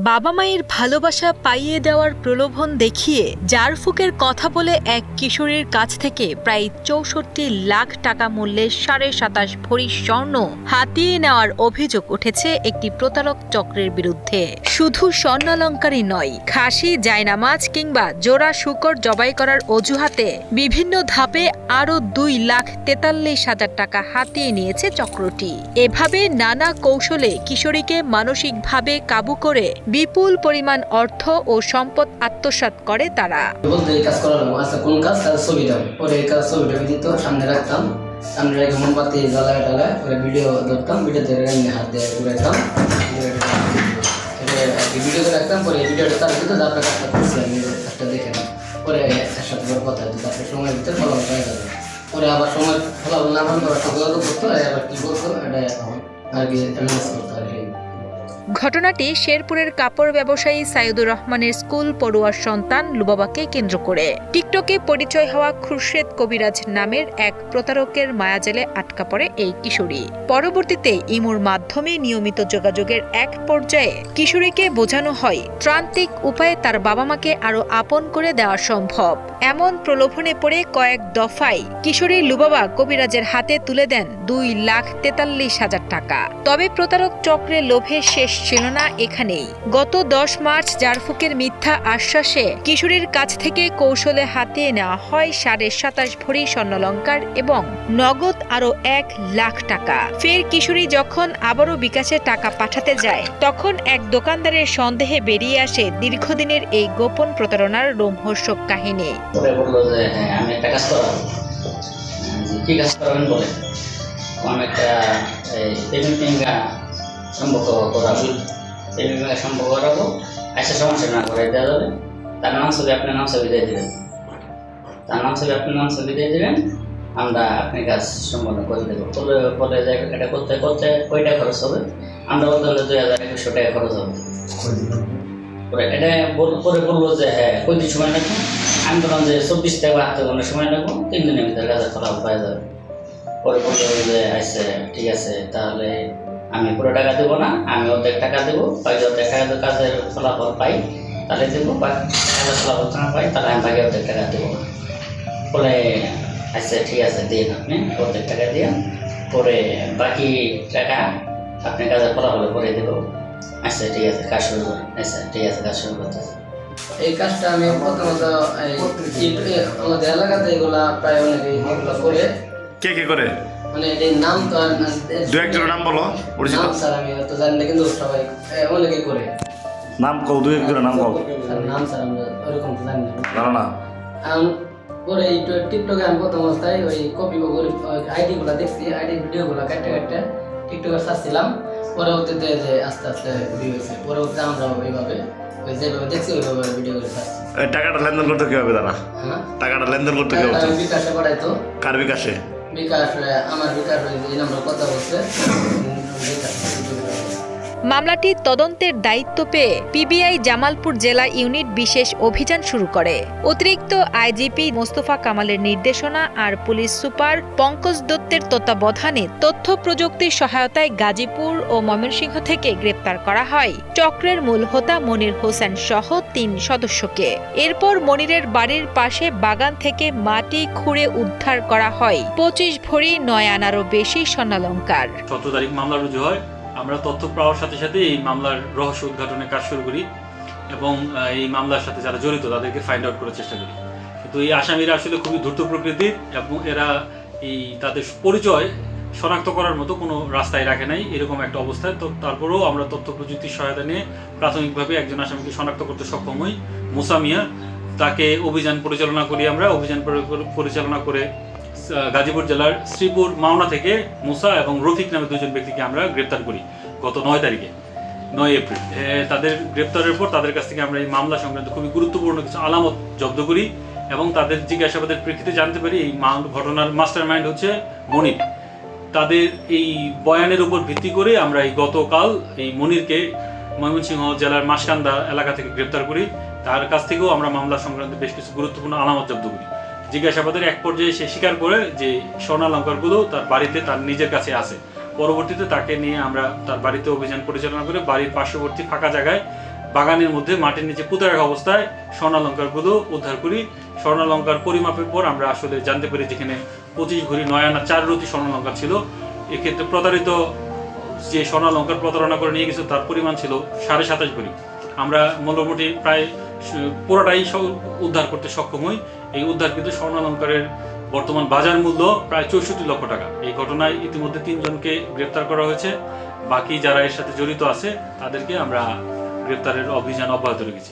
বাবা মায়ের ভালোবাসা পাইয়ে দেওয়ার প্রলোভন দেখিয়ে জারফুকের কথা বলে এক কিশোরীর কাছ থেকে প্রায় ৬৪ লাখ টাকা মূল্যের ২৭.৫ ভরি স্বর্ণ হাতিয়ে নেওয়ার অভিযোগ উঠেছে একটি প্রতারক চক্রের বিরুদ্ধে। শুধু স্বর্ণালংকারই নয়, খাসি, জায়নামাজ কিংবা জোড়া শূকর জবাই করার অজুহাতে বিভিন্ন ধাপে আরও ২,৪৩,০০০ টাকা হাতিয়ে নিয়েছে চক্রটি। এভাবে নানা কৌশলে কিশোরীকে মানসিকভাবে কাবু করে বিপুল পরিমাণ অর্থ ও সম্পদ আত্মসাৎ করে তারা। কোন কাজ তার ছবি দাও, পরে এই কাজ ছবিটা দিত, সামনে রাখতাম, সামনে রেখে মোমবাতি জ্বালায় টালায় পরে ভিডিও ধরতাম, ভিডিও ধরে হাত দিয়ে ঘুরাইতাম, ভিডিও রাখতাম, পরে ভিডিওটা তার দিত, যা আপনার কাজটা করছিলাম কাজটা দেখে না, পরে একসাথে কথা দিত, তারপরে সময়ের ভিতরে ফলাফল পাওয়া যাবে। পরে আবার সময় ফলাফল না ভালো করা যোগাযোগ করতো, আবার কি করতো এটা আর কি অ্যানালাইজ করতো আর কি। ঘটনাটি শেরপুরের কাপড় ব্যবসায়ী সাইদুর রহমানের স্কুল পড়ুয়ার সন্তান লুবাবাকে কেন্দ্র করে। টিকটকে পরিচয় হওয়া খুরশেদ কবিরাজ নামের এক প্রতারকের মায়াজালে আটকা পড়ে এই কিশোরী। পরবর্তীতে ইমোর মাধ্যমে নিয়মিত যোগাযোগের এক পর্যায়ে কিশোরীকে বোঝানো হয় ত্রান্তিক উপায়ে তার বাবা মাকে আরো আপন করে দেওয়া সম্ভব। এমন প্রলোভনে পড়ে কয়েক দফায় কিশোরী লুবাবা কবিরাজের হাতে তুলে দেন ২,৪৩,০০০ টাকা। তবে প্রতারক চক্রের লোভে শেষ ছিল না এখানেই। গত ১০ মার্চ জারফুকের মিথ্যা আশ্বাসে কিশোরীর কাছ থেকে কৌশলে হাতিয়ে নেওয়া হয় ২৭.৫ ভরি স্বর্ণালংকার এবং নগদ আরো ১,০০,০০০ টাকা। ফের কিশোরী যখন আবারও বিকাশে টাকা পাঠাতে যায়, তখন এক দোকানদারের সন্দেহে বেরিয়ে আসে দীর্ঘদিনের এই গোপন প্রতারণার রোমহর্ষক কাহিনী। বললো যে হ্যাঁ আমি একটা কাজ করাবো। কি কাজ করাবেন বলে অনেকটা সম্পর্ক করাবো, সম্পর্ক করাবো, আইসা সমস্যা না করে দেওয়া যাবে। তার নাম ছবি আপনার নাম ছবি দিয়ে দেবেন, তার নাম ছবি আপনার নাম ছবি দিয়ে দেবেন, আমরা আপনি কাজ সম্পন্ন করে দেবো। পরে এটা করতে করতে কয়টা খরচ হবে, আমরা বলতে হলে ২,১০০ টাকা খরচ হবে। পরে এটা পরে বললো যে হ্যাঁ কয়দিন সময় লাগবে, আমি বললাম যে ২৪ থেকে ৭২ ঘন্টা সময় লাগবো, ৩ দিনের ভিতরে কাজের ফলাফল পাওয়া যাবে। পরে বললো যে আচ্ছা ঠিক আছে, তাহলে আমি পুরো টাকা দেবো না, আমি অর্ধেক টাকা দেবো, বাকি অর্ধেক টাকা দিয়ে কাজের ফলাফল পাই তাহলে দেবো, বা কাজের ফলাফল না পাই তাহলে আমি বাকি অর্ধেক টাকা দেবো না। বলে আচ্ছা ঠিক আছে দিন, আপনি অর্ধেক টাকা দিয়ে পরে বাকি টাকা আপনি কাজের ফলাফলে করে দেবো। আচ্ছা ঠিক আছে কাজ শুরু করেন। আচ্ছা ঠিক আছে কাজ শুরু করতেছে। এই কাজটা আমি প্রথমত আমাদের এলাকাতে এগুলা প্রায় অনেকেই এগুলো করে। কে কে করে মানে এই নাম তো দু একজনের নাম বলো, নাম স্যার আমি তো জানি না, কিন্তু সবাই অনেকেই করে। নাম কও, দু একজনের নাম কও। নাম স্যার আমরা ওরকম তো জানি না। না পরে এই টিকটকে আমি প্রথম অবস্থায় ওই কপি আইডি গুলা দেখছি, আইডি ভিডিও গুলা কাটতে কাটতে টিকটকে ছাড়ছিলাম। পরবর্তীতে যে আস্তে আস্তে ভিডিও হয়েছে, পরবর্তীতে আমরা ওইভাবে ওই যেভাবে দেখছি ওইভাবে ভিডিও করে ছাড়ছি। টাকাটা লেনদেন করতে কিভাবে তারা? হ্যাঁ টাকাটা লেনদেন করতে কিভাবে? বিকাশে পাঠাইতো। কার বিকাশে? বিকাশ, আমার বিকাশ এই নাম্বার কথা বলছে। মামলাটি তদন্তের দায়িত্ব পেয়ে পিবিআই জামালপুর জেলা ইউনিট বিশেষ অভিযান শুরু করে। অতিরিক্ত আইজিপি মোস্তফা কামালের নির্দেশনা আর পুলিশ সুপার পঙ্কজ দত্তের তত্ত্বাবধানে তথ্য প্রযুক্তির সহায়তায় গাজীপুর ও ময়মনসিংহ থেকে গ্রেপ্তার করা হয় চক্রের মূল হোতা মনির হোসেন সহ ৩ সদস্যকে। এরপর মনিরের বাড়ির পাশে বাগান থেকে মাটি খুঁড়ে উদ্ধার করা হয় ২৫ ভরি ৯ আনারও বেশি স্বর্ণালংকার। ১৭ তারিখ মামলা রুজু হয়। আমরা তথ্য পাওয়ার সাথে সাথে এই মামলার রহস্য উদ্ঘাটনের কাজ শুরু করি এবং এই মামলার সাথে যারা জড়িত তাদেরকে ফাইন্ড আউট করার চেষ্টা করি। কিন্তু এই আসামিরা আসলে খুবই দ্রুত প্রকৃতির এবং এরা তাদের পরিচয় শনাক্ত করার মতো কোনো রাস্তায় রাখে নাই, এরকম একটা অবস্থায়। তো তারপরেও আমরা তথ্য প্রযুক্তির সহায়তা নিয়ে প্রাথমিকভাবে একজন আসামিকে শনাক্ত করতে সক্ষম হই, মুসা মিয়া। তাকে অভিযান পরিচালনা করি, আমরা অভিযান পরিচালনা করে গাজীপুর জেলার শ্রীপুর মাওনা থেকে মুসা এবং রফিক নামে ২জন ব্যক্তিকে আমরা গ্রেপ্তার করি গত ৯ তারিখে, ৯ এপ্রিল। তাদের গ্রেপ্তারের পর তাদের কাছ থেকে আমরা এই মামলা সংক্রান্ত খুবই গুরুত্বপূর্ণ কিছু আলামত জব্দ করি এবং তাদের জিজ্ঞাসাবাদের প্রেক্ষিতে জানতে পারি এই ঘটনার মাস্টার মাইন্ড হচ্ছে মনির। তাদের এই বয়ানের উপর ভিত্তি করে আমরা এই গতকাল এই মনিরকে ময়মনসিংহ জেলার মাসকান্দা এলাকা থেকে গ্রেপ্তার করি। তার কাছ থেকেও আমরা মামলা সংক্রান্ত বেশ কিছু গুরুত্বপূর্ণ আলামত জব্দ করি। জিজ্ঞাসাবাদের এক পর্যায়ে সে স্বীকার করে যে স্বর্ণালংকারগুলো তার বাড়িতে তার নিজের কাছে আছে। পরবর্তীতে তাকে নিয়ে আমরা তার বাড়িতে অভিযান পরিচালনা করে বাড়ির পার্শ্ববর্তী ফাঁকা জায়গায় বাগানের মধ্যে মাটির নিচে পুঁতে রাখা অবস্থায় স্বর্ণালঙ্কারগুলো উদ্ধার করি। স্বর্ণালঙ্কার পরিমাপের পর আমরা আসলে জানতে পারি যেখানে 25 ভরি 9 আনা 4 রতি স্বর্ণালঙ্কার ছিল। এক্ষেত্রে প্রতারিত যে স্বর্ণালঙ্কার প্রতারণা করে নিয়ে গেছে তার পরিমাণ ছিল 27.5 ভরি। আমরা মোটামুটি প্রায় পুরোটাই উদ্ধার করতে সক্ষম হই। এই উদ্ধারকৃত স্বর্ণালঙ্কারের বর্তমান বাজার মূল্য প্রায় 64 লক্ষ টাকা। এই ঘটনায় ইতিমধ্যে 3 জনকে গ্রেপ্তার করা হয়েছে। বাকি যারা এর সাথে জড়িত আছে তাদেরকে আমরা গ্রেপ্তারের অভিযান অব্যাহত রেখেছি।